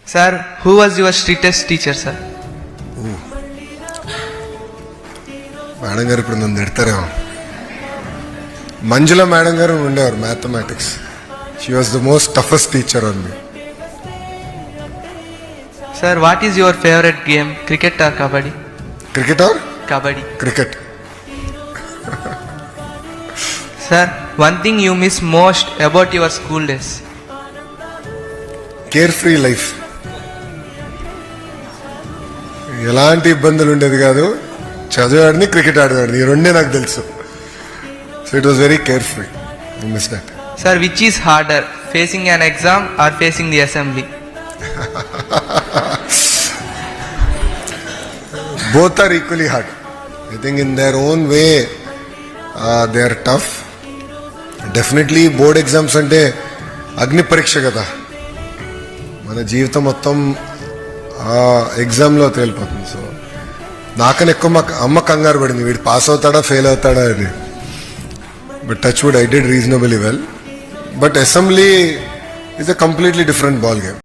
Sir, who was your strictest teacher, sir? Madam గారు ఇప్పుడు నన్ను తిడతారేమో. మంజుల మేడం గారు ఉండేవారు mathematics. She was the most toughest teacher on me. Sir, what is your favorite game? Cricket or kabaddi? Cricket or Kabaddi. Cricket? Sir, one thing you miss most about your school days? Care free life. ఎలాంటి ఇబ్బందులు ఉండేది కాదు. చదివాడిని, cricket ఆడేవాడిని, ఈ రెండే నాకు తెలుసు. So it was very care free. I miss that. Sir, which is harder, facing an exam or facing the assembly? Both are equally hard. I think in their own way they are tough. Definitely board exams అంటే అగ్ని పరీక్ష కదా. మన జీవితం మొత్తం ఆ ఎగ్జామ్లో తేలిపోతుంది. సో నాకని ఎక్కువ మా అమ్మ కంగారు పడింది, వీడు పాస్ అవుతాడా ఫెయిల్ అవుతాడా అని. But touch wood I did reasonably well. But assembly is a completely different ball game.